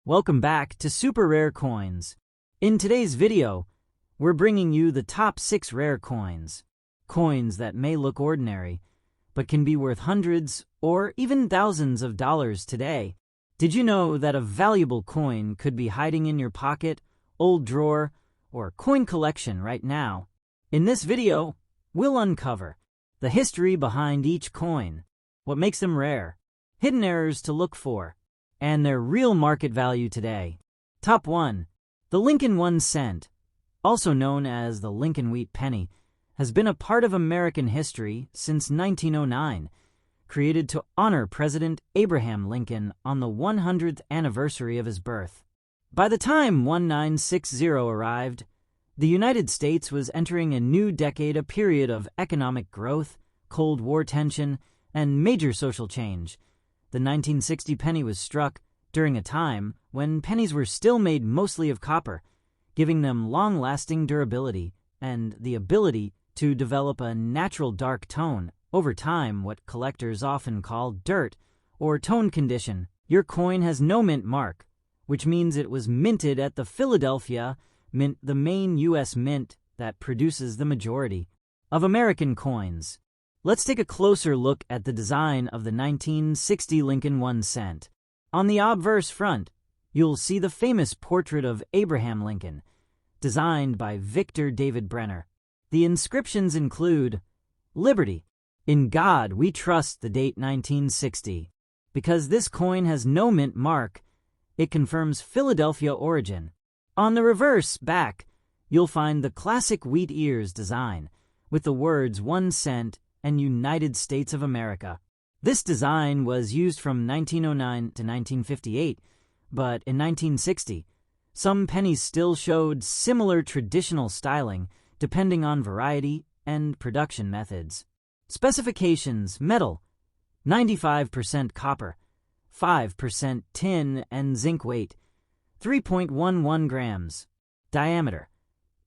Welcome back to Super Rare Coins. In today's video, we're bringing you the top 6 rare coins. Coins that may look ordinary, but can be worth hundreds or even thousands of dollars today. Did you know that a valuable coin could be hiding in your pocket, old drawer, or coin collection right now? In this video, we'll uncover the history behind each coin, what makes them rare, hidden errors to look for, and their real market value today. Top 1. The Lincoln 1 cent, also known as the Lincoln wheat penny, has been a part of American history since 1909, created to honor President Abraham Lincoln on the 100th anniversary of his birth. By the time 1960 arrived, the United States was entering a new decade, a period of economic growth, Cold War tension, and major social change. The 1960 penny was struck during a time when pennies were still made mostly of copper, giving them long-lasting durability and the ability to develop a natural dark tone over time, what collectors often call dirt or tone condition. Your coin has no mint mark, which means it was minted at the Philadelphia Mint, the main U.S. mint that produces the majority of American coins. Let's take a closer look at the design of the 1960 Lincoln 1 cent. On the obverse front, you'll see the famous portrait of Abraham Lincoln, designed by Victor David Brenner. The inscriptions include, "Liberty, in God we trust," the date 1960. Because this coin has no mint mark, it confirms Philadelphia origin. On the reverse back, you'll find the classic wheat ears design, with the words 1 cent and United States of America. This design was used from 1909 to 1958, but in 1960, some pennies still showed similar traditional styling depending on variety and production methods. Specifications: metal, 95% copper, 5% tin and zinc weight, 3.11 grams. Diameter,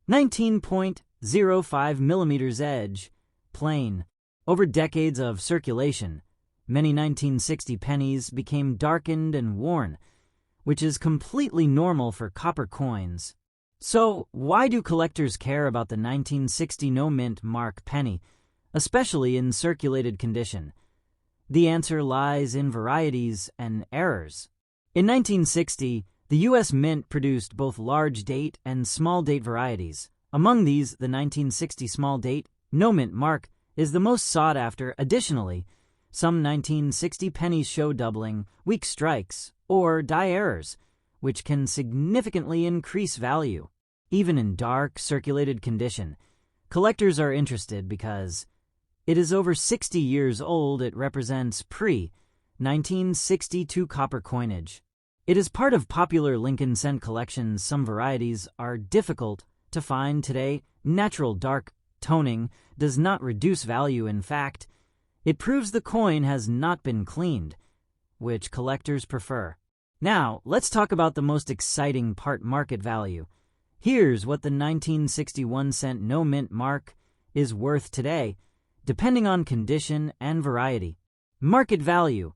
19.05 millimeters. Edge, plain. Over decades of circulation, many 1960 pennies became darkened and worn, which is completely normal for copper coins. So, why do collectors care about the 1960 no mint mark penny, especially in circulated condition? The answer lies in varieties and errors. In 1960, the U.S. Mint produced both large date and small date varieties. Among these, the 1960 small date, no mint mark, is the most sought after. Additionally, some 1960 pennies show doubling, weak strikes, or die errors, which can significantly increase value. Even in dark, circulated condition, collectors are interested because it is over 60 years old. It represents pre-1962 copper coinage. It is part of popular Lincoln cent collections. Some varieties are difficult to find today. Natural dark toning does not reduce value. In fact, it proves the coin has not been cleaned, which collectors prefer. Now, let's talk about the most exciting part: market value. Here's what the 1961 cent no mint mark is worth today, depending on condition and variety. Market value,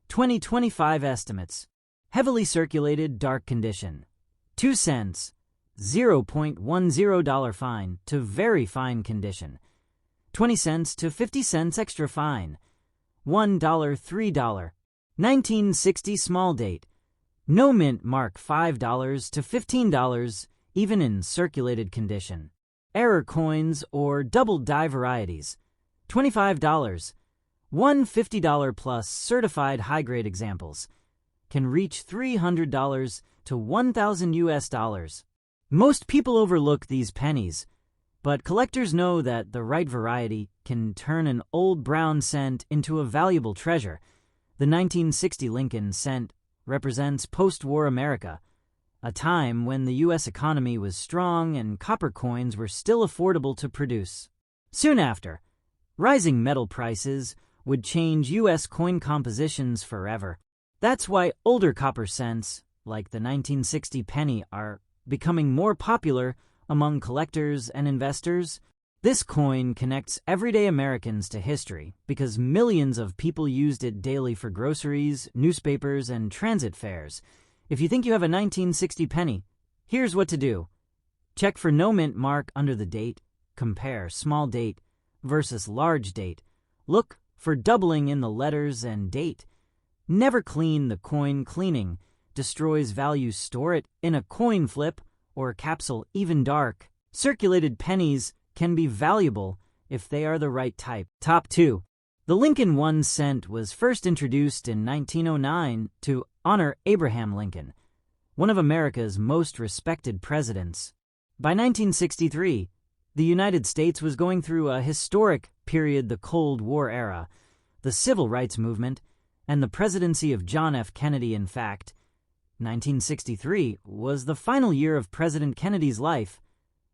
2025 estimates. Heavily circulated, dark condition, 2 cents, $0.10 fine to very fine condition, 20 cents to 50 cents extra fine, $1, $3. 1960 small date, no mint mark, $5 to $15, even in circulated condition. Error coins or double die varieties, $25, $150 plus. Certified high-grade examples can reach $300 to $1,000 US. Most people overlook these pennies, but collectors know that the right variety can turn an old brown cent into a valuable treasure. The 1960 Lincoln cent represents post-war America, a time when the U.S. economy was strong and copper coins were still affordable to produce. Soon after, rising metal prices would change U.S. coin compositions forever. That's why older copper cents, like the 1960 penny, are becoming more popular among collectors and investors. This coin connects everyday Americans to history because millions of people used it daily for groceries, newspapers, and transit fares. If you think you have a 1960 penny, here's what to do. Check for no mint mark under the date. Compare small date versus large date. Look for doubling in the letters and date. Never clean the coin. Cleaning destroys value. Store it in a coin flip or capsule, even dark. Circulated pennies can be valuable if they are the right type. Top 2. The Lincoln 1 cent was first introduced in 1909 to honor Abraham Lincoln, one of America's most respected presidents. By 1963, the United States was going through a historic period: the Cold War era, the Civil Rights Movement, and the presidency of John F. Kennedy. In fact, 1963 was the final year of President Kennedy's life,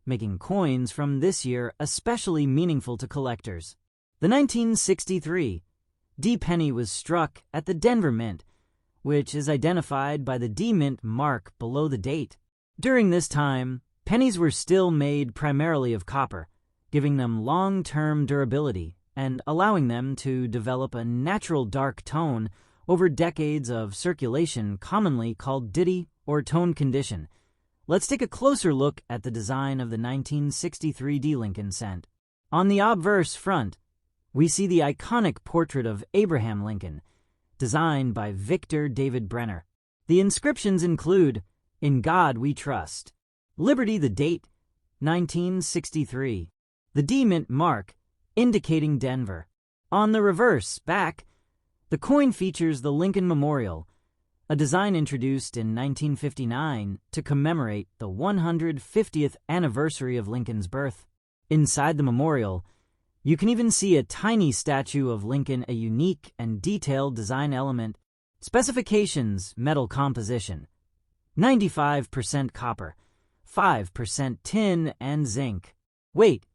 making coins from this year especially meaningful to collectors. The 1963 D penny was struck at the Denver Mint, which is identified by the D Mint mark below the date. During this time, pennies were still made primarily of copper, giving them long-term durability and allowing them to develop a natural dark tone over decades of circulation, commonly called ditty or tone condition. Let's take a closer look at the design of the 1963 D Lincoln cent. On the obverse front, we see the iconic portrait of Abraham Lincoln, designed by Victor David Brenner. The inscriptions include, "In God We Trust," Liberty, the date, 1963, the D Mint mark, indicating Denver. On the reverse back, the coin features the Lincoln Memorial, a design introduced in 1959 to commemorate the 150th anniversary of Lincoln's birth. Inside the memorial, you can even see a tiny statue of Lincoln, a unique and detailed design element. Specifications: metal composition, 95% copper, 5% tin and zinc. Weight,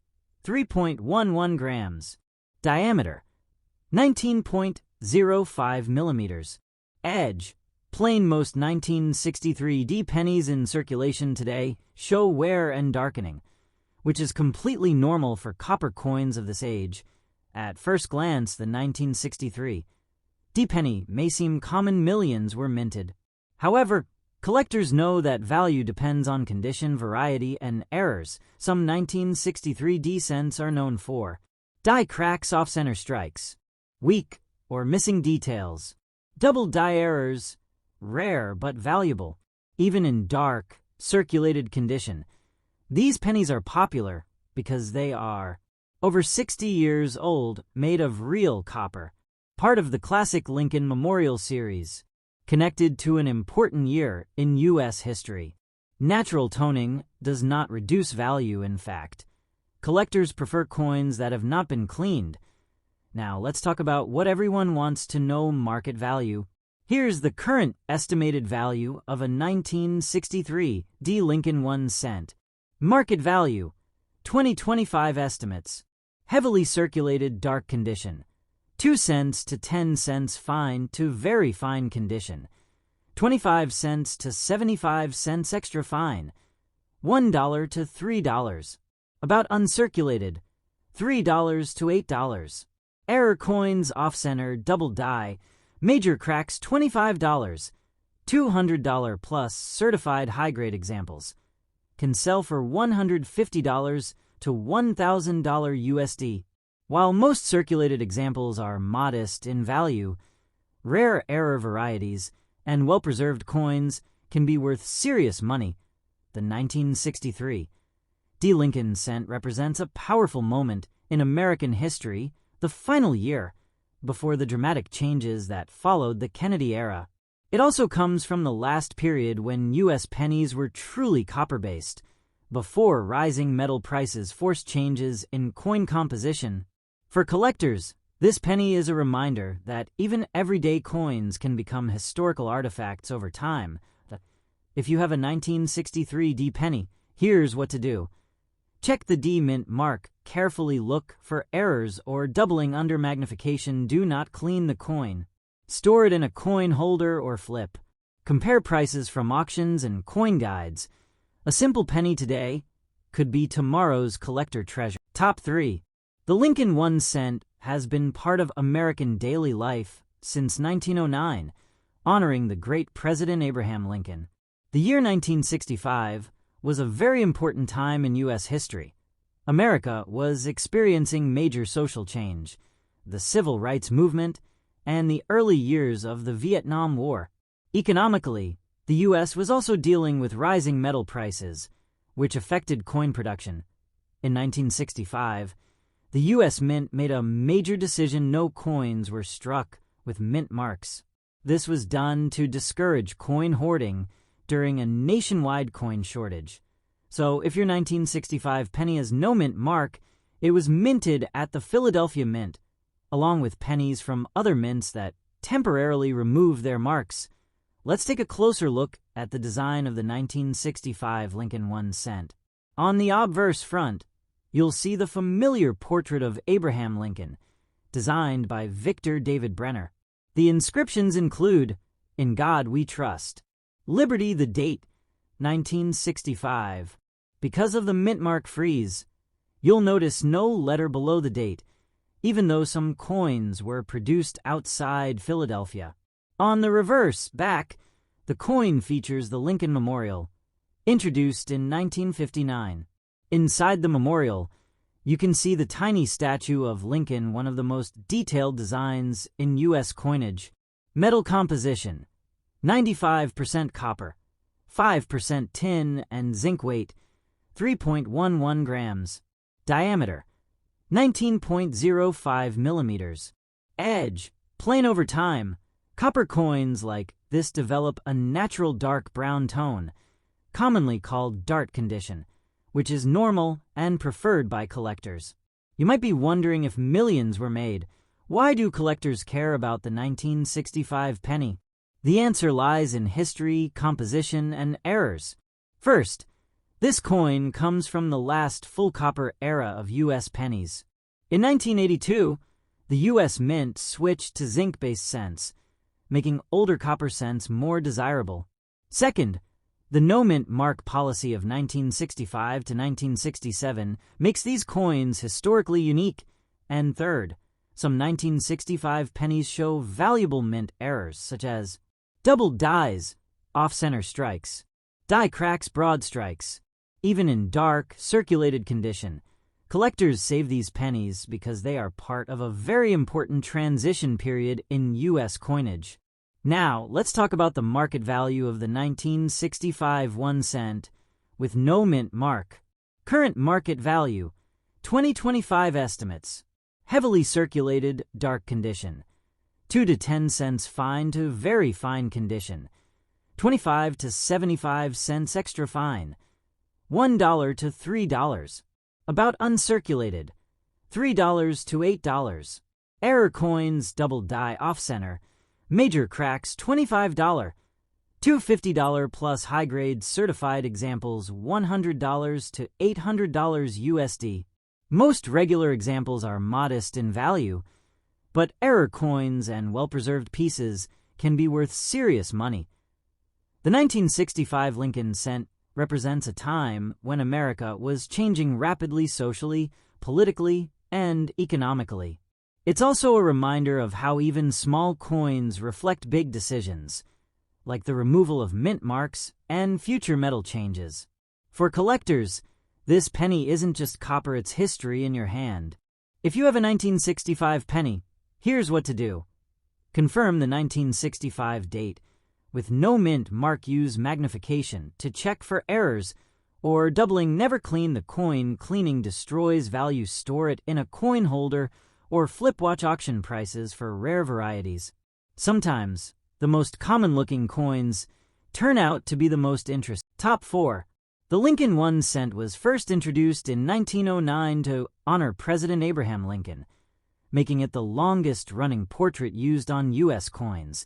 3.11 grams. Diameter, 19.05 millimeters. Edge, plain. Most 1963 D pennies in circulation today show wear and darkening, which is completely normal for copper coins of this age. At first glance, the 1963 D penny may seem common. Millions were minted. However, collectors know that value depends on condition, variety, and errors. Some 1963 D cents are known for die cracks, off-center strikes, weak or missing details, double die errors, rare but valuable, even in dark, circulated condition. These pennies are popular because they are over 60 years old, made of real copper, part of the classic Lincoln Memorial series, connected to an important year in U.S. history. Natural toning does not reduce value. In fact, collectors prefer coins that have not been cleaned. Now let's talk about what everyone wants to know: market value. Here's the current estimated value of a 1963 D Lincoln 1 cent. Market value, 2025 estimates. Heavily circulated, dark condition, 2 cents to 10 cents. Fine to very fine condition, 25 cents to 75 cents. Extra fine, $1 to $3. About uncirculated, $3 to $8. Error coins, off-center, double die, major cracks, $25, $200 plus. Certified high-grade examples can sell for $150 to $1,000 USD. While most circulated examples are modest in value, rare error varieties and well-preserved coins can be worth serious money. The 1963 D Lincoln cent represents a powerful moment in American history, the final year before the dramatic changes that followed the Kennedy era. It also comes from the last period when U.S. pennies were truly copper-based, before rising metal prices forced changes in coin composition. For collectors, this penny is a reminder that even everyday coins can become historical artifacts over time. If you have a 1963 D penny, here's what to do. Check the D Mint mark. Carefully look for errors or doubling under magnification. Do not clean the coin. Store it in a coin holder or flip. Compare prices from auctions and coin guides. A simple penny today could be tomorrow's collector treasure. Top 3. The Lincoln 1 cent has been part of American daily life since 1909, honoring the great President Abraham Lincoln. The year 1965 was a very important time in U.S. history. America was experiencing major social change, the Civil Rights Movement, and the early years of the Vietnam War. Economically, the U.S. was also dealing with rising metal prices, which affected coin production. In 1965, the U.S. Mint made a major decision: no coins were struck with mint marks. This was done to discourage coin hoarding during a nationwide coin shortage. So if your 1965 penny has no mint mark, it was minted at the Philadelphia Mint, along with pennies from other mints that temporarily removed their marks. Let's take a closer look at the design of the 1965 Lincoln 1 cent. On the obverse front, you'll see the familiar portrait of Abraham Lincoln, designed by Victor David Brenner. The inscriptions include, "In God We Trust," "Liberty," the date, 1965. Because of the mint mark freeze, you'll notice no letter below the date, even though some coins were produced outside Philadelphia. On the reverse back, the coin features the Lincoln Memorial, introduced in 1959. Inside the memorial, you can see the tiny statue of Lincoln, one of the most detailed designs in U.S. coinage. Metal composition: 95% copper, 5% tin, and zinc. Weight: 3.11 grams. Diameter: 19.05 millimeters. Edge: plain over time. Copper coins like this develop a natural dark brown tone, commonly called dart condition, which is normal and preferred by collectors. You might be wondering, if millions were made, why do collectors care about the 1965 penny? The answer lies in history, composition, and errors. First, this coin comes from the last full copper era of U.S. pennies. In 1982, the U.S. Mint switched to zinc-based cents, making older copper cents more desirable. Second, the no-mint mark policy of 1965 to 1967 makes these coins historically unique. And third, some 1965 pennies show valuable mint errors, such as double dies, off-center strikes, die cracks, broad strikes. Even in dark, circulated condition, collectors save these pennies because they are part of a very important transition period in U.S. coinage. Now, let's talk about the market value of the 1965 1 cent with no mint mark. Current market value: 2025 estimates. Heavily circulated, dark condition, 2 to 10 cents fine to very fine condition, 25 to 75 cents extra fine, $1 to $3. About uncirculated, $3 to $8. Error coins, double die off-center, major cracks, $25, $250 plus high-grade certified examples, $100 to $800 USD. Most regular examples are modest in value, but error coins and well-preserved pieces can be worth serious money. The 1965 Lincoln cent represents a time when America was changing rapidly socially, politically, and economically. It's also a reminder of how even small coins reflect big decisions, like the removal of mint marks and future metal changes. For collectors, this penny isn't just copper, it's history in your hand. If you have a 1965 penny, here's what to do. Confirm the 1965 date. With no mint mark, use magnification to check for errors, or doubling, never clean the coin. Cleaning destroys value. Store it in a coin holder or flip. Watch auction prices for rare varieties. Sometimes, the most common-looking coins turn out to be the most interesting. Top 4. The Lincoln 1 cent was first introduced in 1909 to honor President Abraham Lincoln, making it the longest-running portrait used on U.S. coins.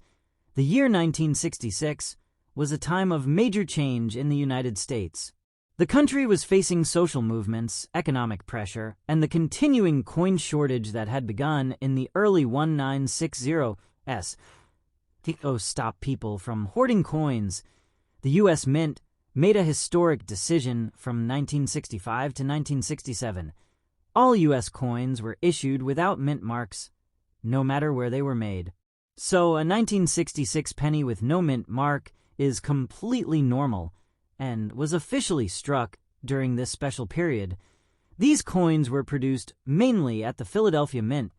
The year 1966 was a time of major change in the United States. The country was facing social movements, economic pressure, and the continuing coin shortage that had begun in the early 1960s to stop people from hoarding coins. The U.S. Mint made a historic decision from 1965 to 1967. All U.S. coins were issued without mint marks, no matter where they were made. So a 1966 penny with no mint mark is completely normal and was officially struck during this special period. These coins were produced mainly at the Philadelphia Mint,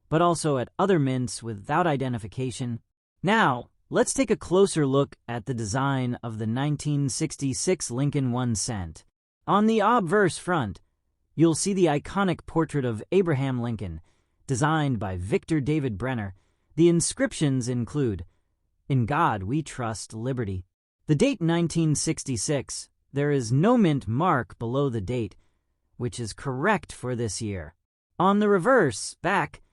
but also at other mints without identification. Now, let's take a closer look at the design of the 1966 Lincoln 1 cent. On the obverse front, you'll see the iconic portrait of Abraham Lincoln, designed by Victor David Brenner. The inscriptions include, "In God we trust, liberty." The date 1966, there is no mint mark below the date, which is correct for this year. On the reverse back,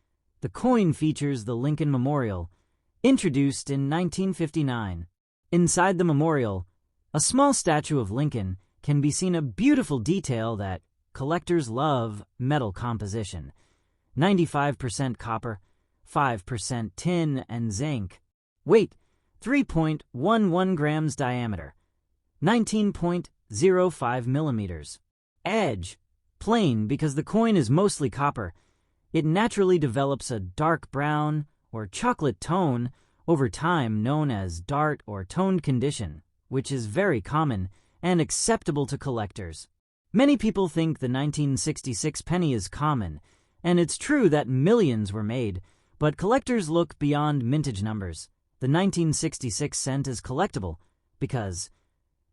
the coin features the Lincoln Memorial, introduced in 1959. Inside the memorial, a small statue of Lincoln can be seen, a beautiful detail that collectors love: metal composition. 95% copper, 5% tin and zinc. Weight, 3.11 grams diameter, 19.05 millimeters. Edge, plain because the coin is mostly copper. It naturally develops a dark brown or chocolate tone over time, known as dark or toned condition, which is very common and acceptable to collectors. Many people think the 1966 penny is common, and it's true that millions were made, but collectors look beyond mintage numbers. The 1966 cent is collectible because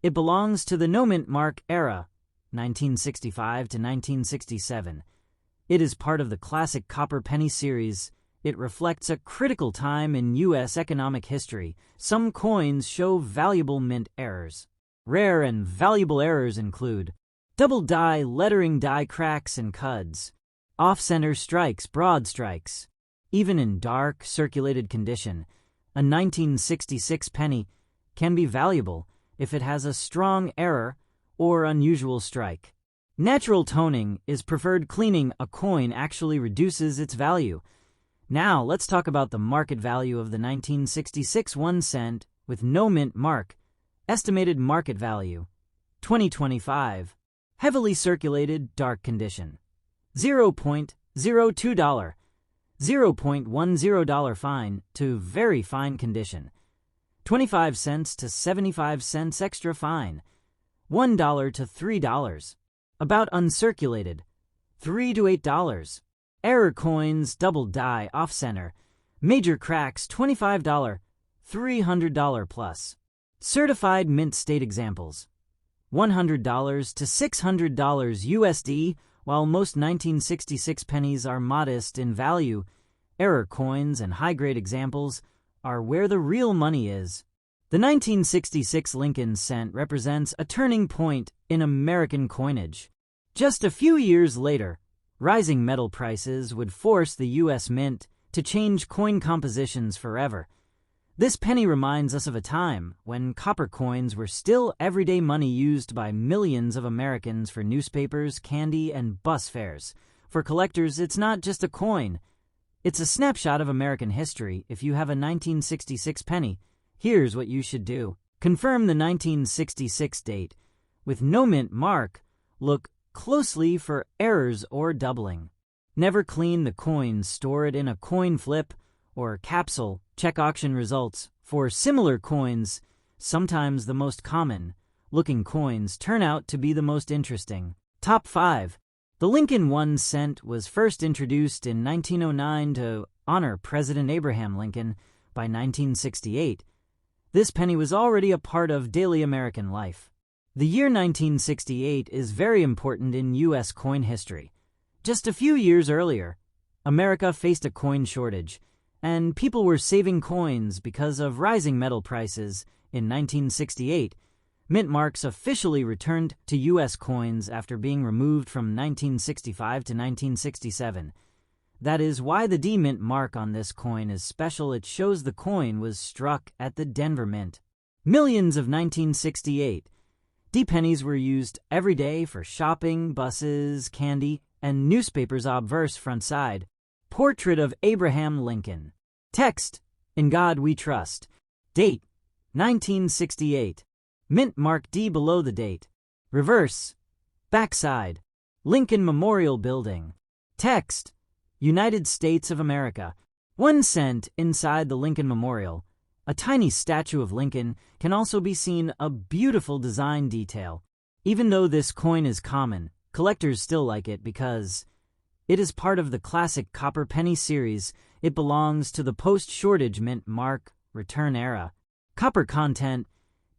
it belongs to the no mint mark era, 1965 to 1967. It is part of the classic copper penny series. It reflects a critical time in U.S. economic history. Some coins show valuable mint errors. Rare and valuable errors include double die lettering, die cracks and cuds, off-center strikes, broad strikes. Even in dark, circulated condition, a 1966 penny can be valuable if it has a strong error or unusual strike. Natural toning is preferred. Cleaning a coin actually reduces its value. Now let's talk about the market value of the 1966 1 cent with no mint mark. Estimated market value, 2025. Heavily circulated, dark condition, $0.02, $0.10 fine to very fine condition, 25 cents to 75 cents extra fine, $1 to $3. About uncirculated, $3 to $8. Error coins, double die, off-center, major cracks, $25, $300 plus. Certified mint state examples, $100 to $600 USD. While most 1966 pennies are modest in value, error coins and high-grade examples are where the real money is. The 1966 Lincoln cent represents a turning point in American coinage. Just a few years later, rising metal prices would force the U.S. Mint to change coin compositions forever. This penny reminds us of a time when copper coins were still everyday money used by millions of Americans for newspapers, candy, and bus fares. For collectors, it's not just a coin. It's a snapshot of American history. If you have a 1966 penny, here's what you should do. Confirm the 1966 date. With no mint mark, look closely for errors or doubling. Never clean the coin. Store it in a coin flip or capsule. Check auction results. For similar coins, sometimes the most common looking coins turn out to be the most interesting. Top 5. The Lincoln 1 cent was first introduced in 1909 to honor President Abraham Lincoln. By 1968, this penny was already a part of daily American life. The year 1968 is very important in U.S. coin history. Just a few years earlier, America faced a coin shortage, and people were saving coins because of rising metal prices. In 1968, mint marks officially returned to U.S. coins after being removed from 1965 to 1967. That is why the D-mint mark on this coin is special. It shows the coin was struck at the Denver Mint. Millions of 1968 D-pennies were used every day for shopping, buses, candy, and newspapers. Obverse front side. Portrait of Abraham Lincoln. Text, "In God We Trust." Date, 1968. Mint mark D below the date. Reverse. Backside. Lincoln Memorial Building. Text, United States of America. 1 cent inside the Lincoln Memorial. A tiny statue of Lincoln can also be seen a beautiful design detail. Even though this coin is common, collectors still like it because it is part of the classic copper penny series. It belongs to the post-shortage mint mark return era. Copper content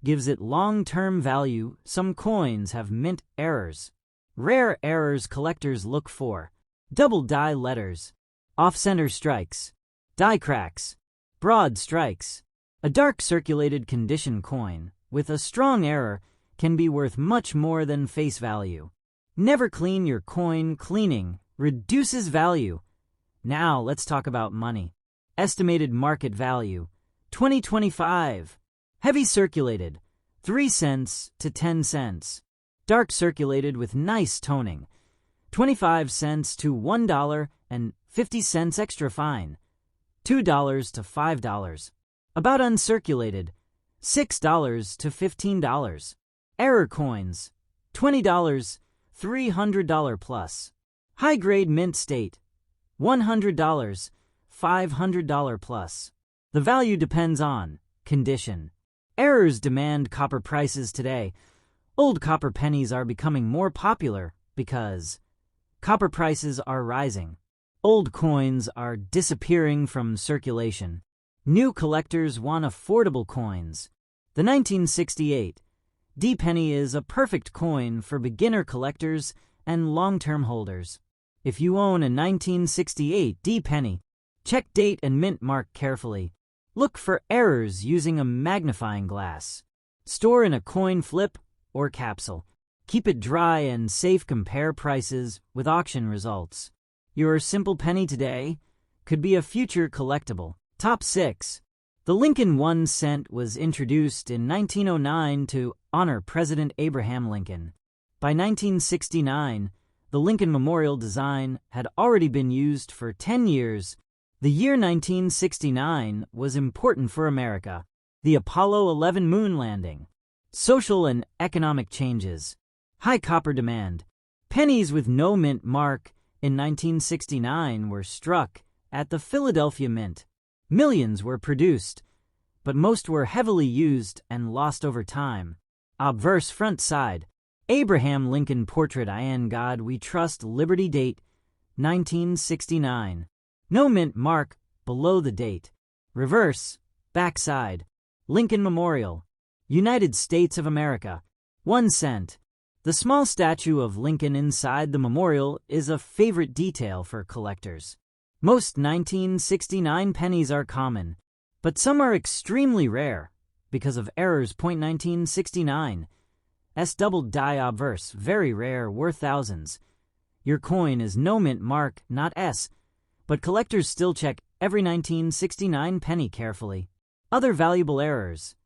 gives it long-term value. Some coins have mint errors. Rare errors collectors look for: double die letters, off-center strikes, die cracks, broad strikes. A dark circulated condition coin with a strong error can be worth much more than face value. Never clean your coin. Cleaning reduces value. Now let's talk about money. Estimated market value 2025. Heavy circulated 3 cents to 10 cents. Dark circulated with nice toning 25 cents to $1.50 extra fine, $2 to $5. About uncirculated $6 to $15. Error coins $20, $300 plus. High grade mint state $100, $500 plus. The value depends on condition. Errors demand copper prices today. Old copper pennies are becoming more popular because copper prices are rising. Old coins are disappearing from circulation. New collectors want affordable coins. The 1968 D penny is a perfect coin for beginner collectors and long-term holders. If you own a 1968 D penny, check date and mint mark carefully. Look for errors using a magnifying glass. Store in a coin flip or capsule. Keep it dry and safe. Compare prices with auction results. Your simple penny today could be a future collectible. Top 6. The Lincoln 1 cent was introduced in 1909 to honor President Abraham Lincoln. By 1969, the Lincoln Memorial design had already been used for 10 years. The year 1969 was important for America. The Apollo 11 moon landing. Social and economic changes. High copper demand. Pennies with no mint mark in 1969 were struck at the Philadelphia Mint. Millions were produced, but most were heavily used and lost over time. Obverse front side. Abraham Lincoln portrait. In God we trust. Liberty date 1969. No mint mark below the date. Reverse backside. Lincoln Memorial, United States of America. 1 cent. The small statue of Lincoln inside the memorial is a favorite detail for collectors. Most 1969 pennies are common, but some are extremely rare because of errors. 1969 S double die obverse, very rare, worth thousands. Your coin is no mint mark, not S, but collectors still check every 1969 penny carefully. Other valuable errors: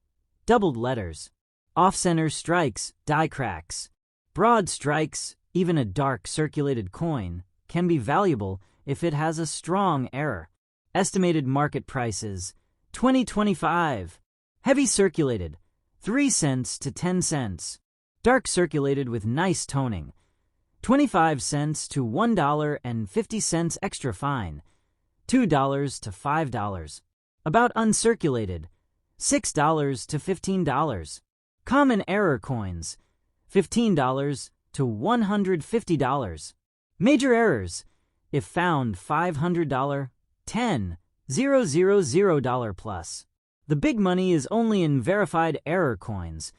doubled letters, off-center strikes, die cracks, broad strikes. Even a dark circulated coin can be valuable if it has a strong error. Estimated market prices 2025. Heavy circulated 3 cents to 10 cents. Dark circulated with nice toning 25 cents to $1.50 extra fine, $2 to $5. About uncirculated $6 to $15. Common error coins $15 to $150. Major errors if found $500, $10,000 plus. The big money is only in verified error coins.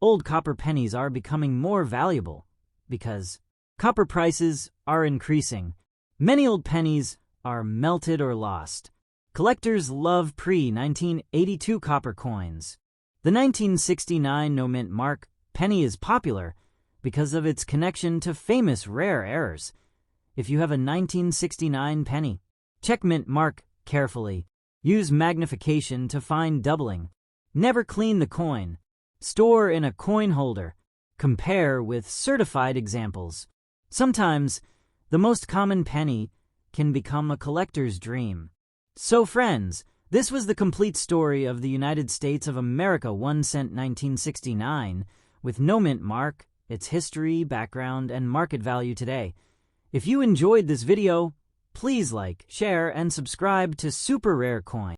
Old copper pennies are becoming more valuable because copper prices are increasing. Many old pennies are melted or lost. Collectors love pre-1982 copper coins. The 1969 no mint mark penny is popular because of its connection to famous rare errors. If you have a 1969 penny, check mint mark carefully. Use magnification to find doubling. Never clean the coin. Store in a coin holder. Compare with certified examples. Sometimes, the most common penny can become a collector's dream. So friends, this was the complete story of the United States of America 1 cent 1969 with no mint mark, its history, background, and market value today. If you enjoyed this video, Please like, share, and subscribe to Super Rare Coin.